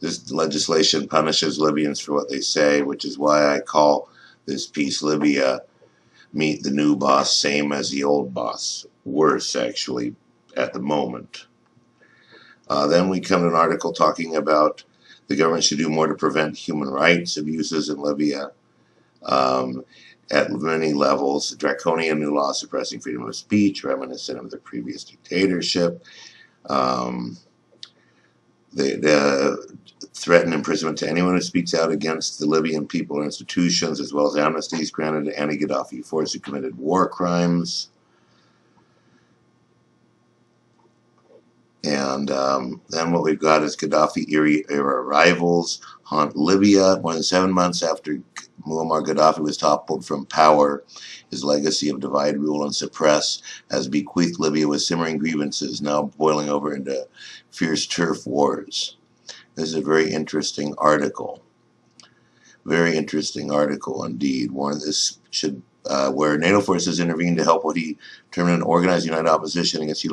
This legislation punishes Libyans for what they say, which is why I call this piece Libya, meet the new boss, same as the old boss. Worse, actually, at the moment. Then we come to an article talking about the government should do more to prevent human rights abuses in Libya. At many levels, draconian new laws suppressing freedom of speech, reminiscent of the previous dictatorship. They threaten imprisonment to anyone who speaks out against the Libyan people and institutions, as well as amnesties granted to anti-Gaddafi forces who committed war crimes. And then what we've got is Gaddafi-era rivals haunt Libya. More than 7 months after Muammar Gaddafi was toppled from power, his legacy of divide, rule, and suppress has bequeathed Libya with simmering grievances now boiling over into fierce turf wars. This is a very interesting article. Very interesting article indeed. This should where NATO forces intervened to help what he termed an organized united opposition against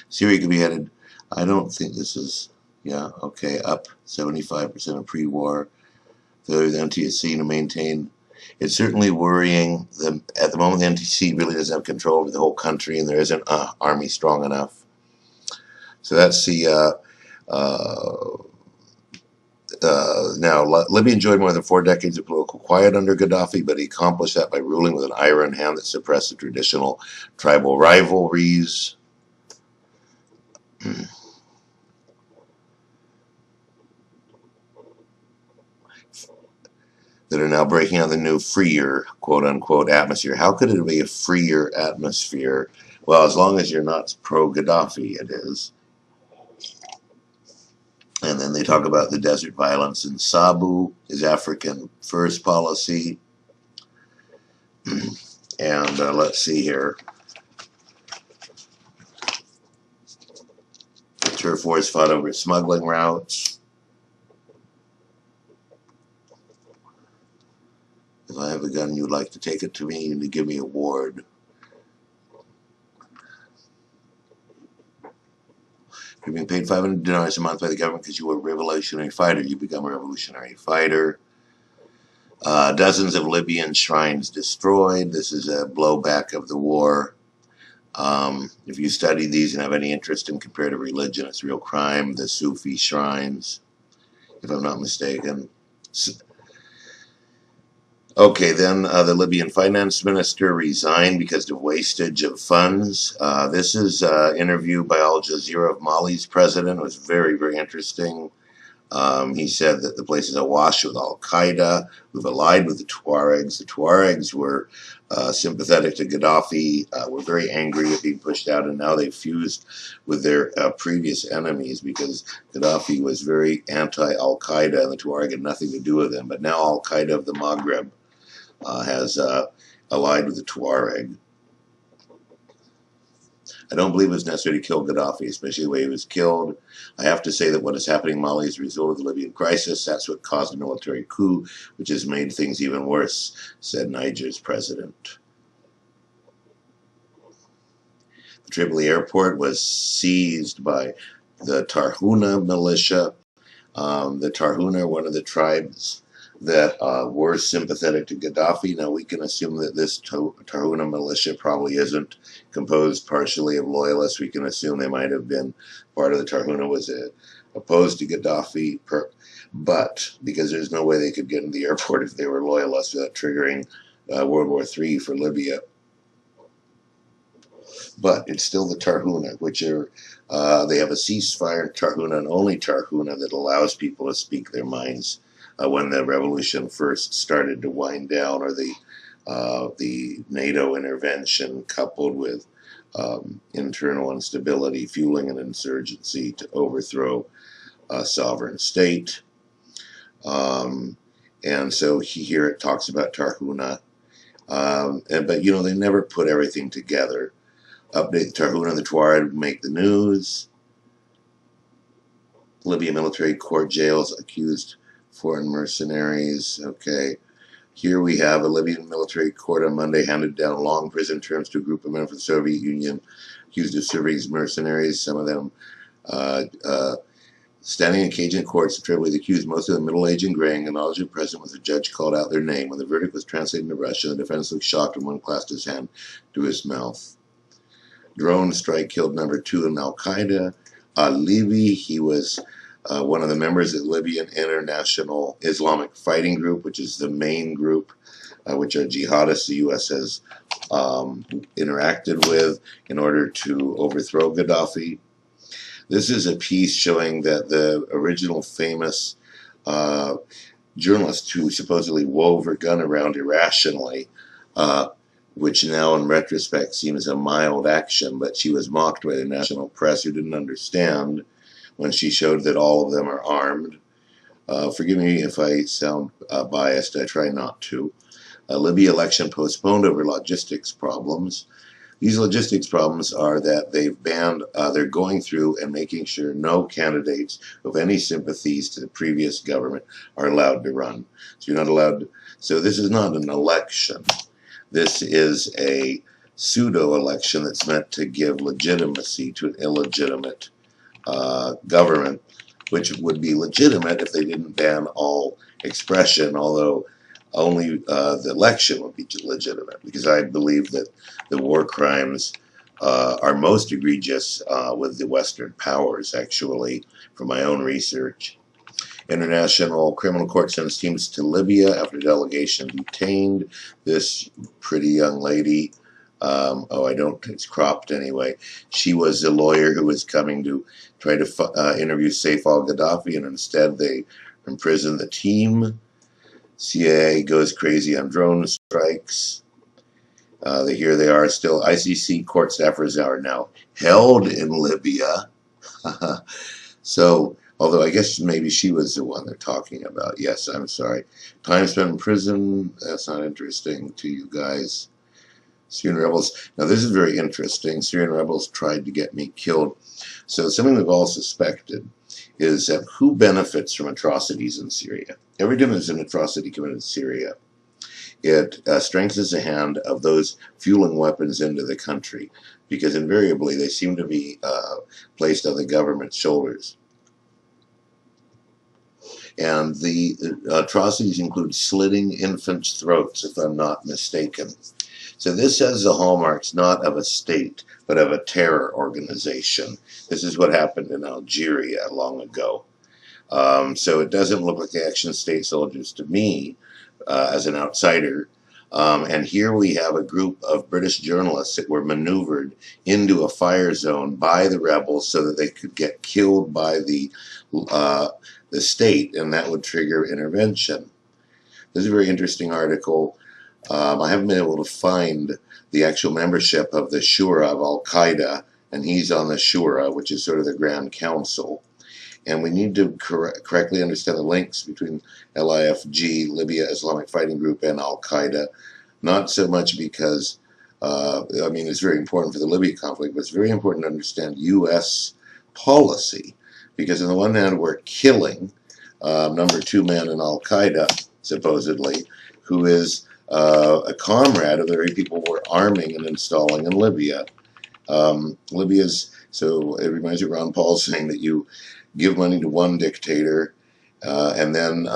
Syria could be headed. I don't think this is, yeah, okay, up 75% of pre-war. The NTC to maintain. It's certainly worrying. At the moment, the NTC really doesn't have control over the whole country, and there isn't an army strong enough. So that's the. Now, Libya enjoyed more than 4 decades of political quiet under Gaddafi, but he accomplished that by ruling with an iron hand that suppressed the traditional tribal rivalries. That are now breaking out the new freer, quote-unquote, atmosphere. How could it be a freer atmosphere? Well, as long as you're not pro-Gaddafi, it is. And then they talk about the desert violence in Sabu, his African first policy. And let's see here. The turf wars fought over smuggling routes. If I have a gun, you'd like to take it to me and to give me a award. If you're being paid $500 a month by the government because you were a revolutionary fighter, you become a revolutionary fighter. Dozens of Libyan shrines destroyed. This is a blowback of the war. If you study these and have any interest in comparative religion, it's a real crime. The Sufi shrines, if I'm not mistaken. Okay, then the Libyan finance minister resigned because of wastage of funds. This is an interview by Al Jazeera of Mali's president. It was very, very interesting. He said that the place is awash with Al Qaeda. We've allied with the Tuaregs. The Tuaregs were sympathetic to Gaddafi, were very angry at being pushed out, and now they've fused with their previous enemies because Gaddafi was very anti-Al Qaeda, and the Tuareg had nothing to do with him. But now Al Qaeda of the Maghreb has allied with the Tuareg. I don't believe it was necessary to kill Gaddafi, especially the way he was killed. I have to say that what is happening in Mali is a result of the Libyan crisis. That's what caused a military coup, which has made things even worse, said Niger's president. The Tripoli airport was seized by the Tarhuna militia. The Tarhuna are one of the tribes that were sympathetic to Gaddafi. Now, we can assume that this Tarhuna militia probably isn't composed partially of loyalists. We can assume they might have been part of the Tarhuna was opposed to Gaddafi, but because there's no way they could get into the airport if they were loyalists without triggering World War III for Libya. But it's still the Tarhuna, which are, they have a ceasefire in Tarhuna, and only Tarhuna, that allows people to speak their minds. When the revolution first started to wind down, or the NATO intervention coupled with internal instability, fueling an insurgency to overthrow a sovereign state. And so here it talks about Tarhuna. But, you know, they never put everything together. Update Tarhuna and the Tuareg make the news. Libya military court jails accused foreign mercenaries. Okay. Here we have a Libyan military court on Monday handed down long prison terms to a group of men from the Soviet Union accused of serving as mercenaries. Some of them Standing in Cajun courts, the tribunal accused, most of them middle-aged and graying, and knowledge of present when the judge called out their name. When the verdict was translated into Russian, the defense looked shocked and one clasped his hand to his mouth. Drone strike killed number 2 in Al Qaeda Libya. He was one of the members of the Libyan International Islamic Fighting Group, which is the main group, which are jihadists the U.S. has interacted with in order to overthrow Gaddafi. This is a piece showing that the original famous journalist who supposedly wove her gun around irrationally, which now in retrospect seems a mild action, but she was mocked by the national press who didn't understand when she showed that all of them are armed. Forgive me if I sound biased, I try not to. Libya election postponed over logistics problems. These logistics problems are that they've banned, they're going through and making sure no candidates of any sympathies to the previous government are allowed to run. So you're not allowed to, so this is not an election. This is a pseudo-election that's meant to give legitimacy to an illegitimate government, which would be legitimate if they didn't ban all expression, although only the election would be legitimate, because I believe that the war crimes are most egregious with the Western powers, actually, from my own research. International Criminal Court sends teams to Libya after delegation detained this pretty young lady. It's cropped anyway. She was a lawyer who was coming to try to interview Saif al-Gadaffi, and instead they imprisoned the team. CIA goes crazy on drone strikes. Here they are still. ICC court staffers are now held in Libya. So, although I guess maybe she was the one they're talking about. Yes, I'm sorry. Time spent in prison, that's not interesting to you guys. Syrian rebels. Now this is very interesting. Syrian rebels tried to get me killed. So something we've all suspected is that who benefits from atrocities in Syria? Every time there's an atrocity committed in Syria, it strengthens the hand of those fueling weapons into the country, because invariably they seem to be placed on the government's shoulders. And the atrocities include slitting infants' throats, if I'm not mistaken. So this has the hallmarks not of a state, but of a terror organization. This is what happened in Algeria long ago. So it doesn't look like action state soldiers to me, as an outsider. And here we have a group of British journalists that were maneuvered into a fire zone by the rebels so that they could get killed by the state, and that would trigger intervention. This is a very interesting article. I haven't been able to find the actual membership of the Shura of Al Qaeda, and he's on the Shura, which is sort of the Grand Council. And we need to correctly understand the links between LIFG, Libya Islamic Fighting Group, and Al Qaeda. Not so much because, I mean, it's very important for the Libya conflict, but it's very important to understand U.S. policy. Because on the one hand, we're killing number 2 man in Al Qaeda, supposedly, who is a comrade of the very people we're arming and installing in Libya. Libya's, so it reminds me of Ron Paul saying that you give money to one dictator and then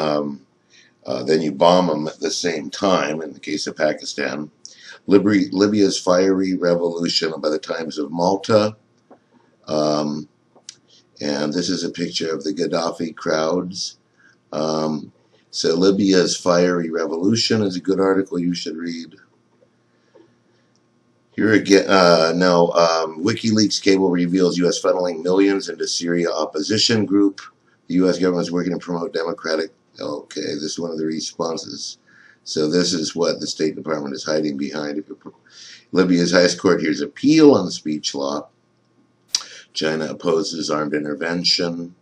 you bomb them at the same time, in the case of Pakistan. Libya's fiery revolution by the Times of Malta. And this is a picture of the Gaddafi crowds. So Libya's fiery revolution is a good article you should read. Here again, WikiLeaks cable reveals U.S. funneling millions into Syria opposition group. The U.S. government is working to promote democratic. Okay, this is one of the responses. So this is what the State Department is hiding behind. Libya's highest court hears appeal on speech law. China opposes armed intervention.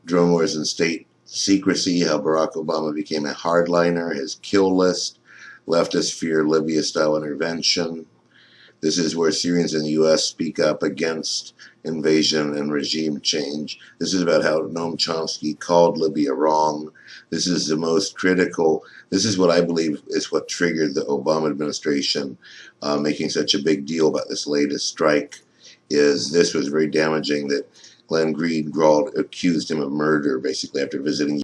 Drone wars and state secrecy, how Barack Obama became a hardliner, his kill list. Leftists fear Libya-style intervention. This is where Syrians in the U.S. speak up against invasion and regime change. This is about how Noam Chomsky called Libya wrong. This is the most critical. This is what I believe is what triggered the Obama administration making such a big deal about this latest strike. Is this was very damaging, that Glenn Green accused him of murder, basically, after visiting